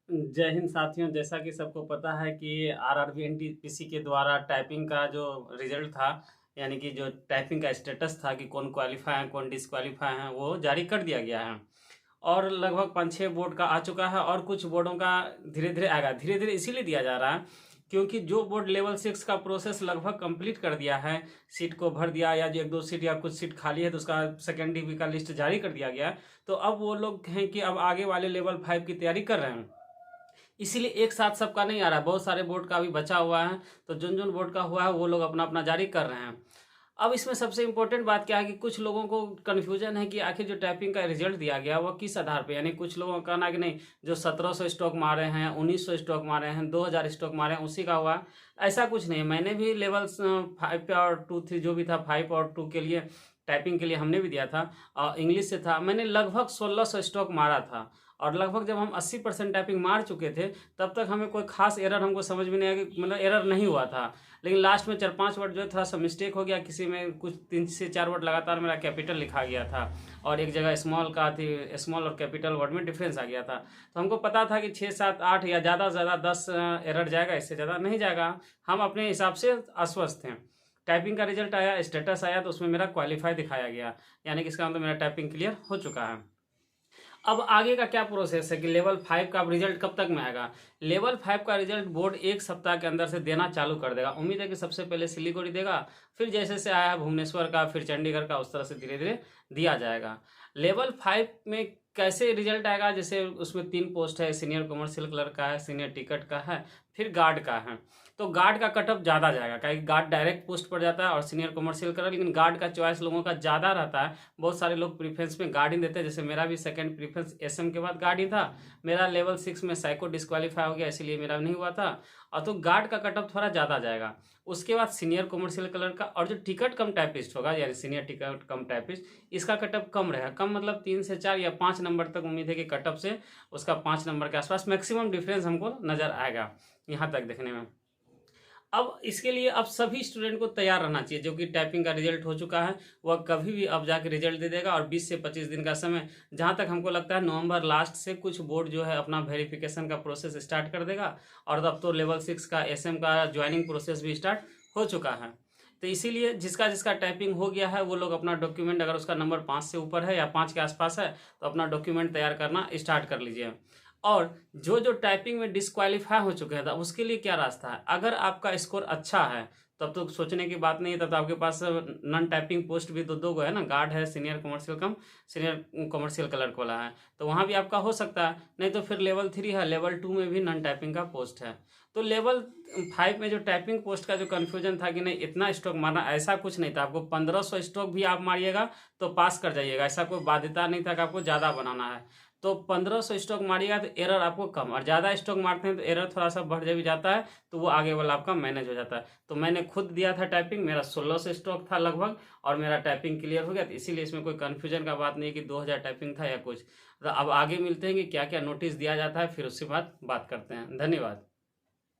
जय हिंद साथियों। जैसा कि सबको पता है कि आरआरबी एनटीपीसी के द्वारा टाइपिंग का जो रिजल्ट था, यानी कि जो टाइपिंग का स्टेटस था कि कौन क्वालिफाई है कौन डिसक्वालीफाई है, वो जारी कर दिया गया है। और लगभग 5-6 बोर्ड का आ चुका है और कुछ बोर्डों का धीरे धीरे आएगा। धीरे धीरे इसीलिए दिया जा रहा है क्योंकि जो बोर्ड लेवल 6 का प्रोसेस लगभग कंप्लीट कर दिया है, सीट को भर दिया, या जो 1-2 सीट या कुछ सीट खाली है तो उसका सेकेंड डिवी का लिस्ट जारी कर दिया गया। तो अब वो लोग हैं कि अब आगे वाले लेवल 5 की तैयारी कर रहे हैं। इसीलिए एक साथ सबका नहीं आ रहा है, बहुत सारे बोर्ड का अभी बचा हुआ है। तो जिन जिन बोर्ड का हुआ है वो लोग अपना अपना जारी कर रहे हैं। अब इसमें सबसे इम्पोर्टेंट बात क्या है कि कुछ लोगों को कन्फ्यूजन है कि आखिर जो टाइपिंग का रिजल्ट दिया गया वो किस आधार पे, यानी कुछ लोगों का कहना है कि नहीं, जो 1700 स्टॉक मारे हैं, 1900 स्टॉक मारे हैं, 2000 स्टॉक मारे हैं, उसी का हुआ। ऐसा कुछ नहीं है। मैंने भी लेवल 5 पे और 2-3 जो भी था, 5 और 2 के लिए टाइपिंग के लिए हमने भी दिया था, और इंग्लिश से था। मैंने लगभग 1600 स्टॉक मारा था। और लगभग जब हम 80% टाइपिंग मार चुके थे तब तक हमें कोई खास एरर हमको समझ में नहीं आया, कि मतलब एरर नहीं हुआ था। लेकिन लास्ट में 4-5 वर्ड जो है थोड़ा सा मिस्टेक हो गया, किसी में कुछ 3 से 4 वर्ड लगातार मेरा कैपिटल लिखा गया था, और एक जगह स्मॉल का थी, स्मॉल और कैपिटल वर्ड में डिफरेंस आ गया था। तो हमको पता था कि 6-7-8 या ज़्यादा से ज़्यादा 10 एरर जाएगा, इससे ज़्यादा नहीं जाएगा। हम अपने हिसाब से आश्वस्त हैं। टाइपिंग का रिजल्ट आया, स्टेटस आया, तो उसमें मेरा क्वालिफाई दिखाया गया, यानी कि इसका मतलब मेरा टाइपिंग क्लियर हो चुका है। अब आगे का क्या प्रोसेस है कि लेवल 5 का रिजल्ट कब तक में आएगा। लेवल 5 का रिजल्ट बोर्ड 1 सप्ताह के अंदर से देना चालू कर देगा। उम्मीद है कि सबसे पहले सिलीगुड़ी देगा, फिर जैसे से आया भुवनेश्वर का, फिर चंडीगढ़ का, उस तरह से धीरे धीरे दिया जाएगा। लेवल 5 में कैसे रिजल्ट आएगा, जैसे उसमें 3 पोस्ट है, सीनियर कमर्शियल क्लर्क का है, सीनियर टिकट का है, फिर गार्ड का है। तो गार्ड का कटअप ज़्यादा जाएगा, क्योंकि गार्ड डायरेक्ट पोस्ट पर जाता है और सीनियर कमर्शियल क्लर्क, लेकिन गार्ड का चॉइस लोगों का ज़्यादा रहता है। बहुत सारे लोग प्रीफरेंस में गार्ड ही देते हैं, जैसे मेरा भी सेकंड प्रीफरेंस एसएम के बाद गार्ड ही था। मेरा लेवल 6 में साइको डिस्क्वालीफाई हो गया, इसीलिए मेरा नहीं हुआ था। और तो गार्ड का कटअप थोड़ा ज़्यादा जाएगा। उसके बाद सीनियर कमर्शियल क्लर्क का, और जो टिकट कम टाइपिस्ट होगा, यानी सीनियर टिकट कम टाइपिस्ट, इसका कटअप कम रहेगा। कम मतलब 3 से 4 या 5 नंबर तक उम्मीद है कि कटअप से उसका 5 नंबर के आसपास मैक्सिमम डिफरेंस हमको नज़र आएगा यहाँ तक देखने में। अब इसके लिए अब सभी स्टूडेंट को तैयार रहना चाहिए। जो कि टाइपिंग का रिजल्ट हो चुका है, वह कभी भी अब जाके रिजल्ट दे देगा। और 20 से 25 दिन का समय, जहाँ तक हमको लगता है नवंबर लास्ट से कुछ बोर्ड जो है अपना वेरिफिकेशन का प्रोसेस स्टार्ट कर देगा। और अब तो लेवल 6 का एसएम का ज्वाइनिंग प्रोसेस भी स्टार्ट हो चुका है। तो इसीलिए जिसका जिसका टाइपिंग हो गया है वो लोग अपना डॉक्यूमेंट, अगर उसका नंबर 5 से ऊपर है या 5 के आसपास है, तो अपना डॉक्यूमेंट तैयार करना स्टार्ट कर लीजिए। और जो जो टाइपिंग में डिस्क्वालीफाई हो चुके हैं, तो उसके लिए क्या रास्ता है। अगर आपका स्कोर अच्छा है तब तो सोचने की बात नहीं है, तब तो आपके पास नॉन टाइपिंग पोस्ट भी दो गो है ना, गार्ड है, सीनियर कमर्शियल कम सीनियर कमर्शियल क्लर्क वाला है, तो वहाँ भी आपका हो सकता है। नहीं तो फिर लेवल 3 है, लेवल 2 में भी नॉन टाइपिंग का पोस्ट है। तो लेवल 5 में जो टाइपिंग पोस्ट का जो कन्फ्यूजन था कि नहीं इतना स्टॉक मारना, ऐसा कुछ नहीं था। आपको 1500 स्टॉक भी आप मारिएगा तो पास कर जाइएगा, ऐसा कोई बाध्यता नहीं था कि आपको ज़्यादा बनाना है। तो 1500 स्टॉक मारिएगा तो एरर आपको कम, और ज़्यादा स्टॉक मारते हैं तो एरर थोड़ा सा बढ़ भी जाता है, तो वो आगे वाला आपका मैनेज हो जाता है। तो मैंने खुद दिया था टाइपिंग, मेरा 1600 स्टॉक था लगभग, और मेरा टाइपिंग क्लियर हो गया। तो इसीलिए इसमें कोई कन्फ्यूजन का बात नहीं है कि 2000 टाइपिंग था या कुछ। तो अब आगे मिलते हैं कि क्या क्या नोटिस दिया जाता है, फिर उसके बाद बात करते हैं। धन्यवाद।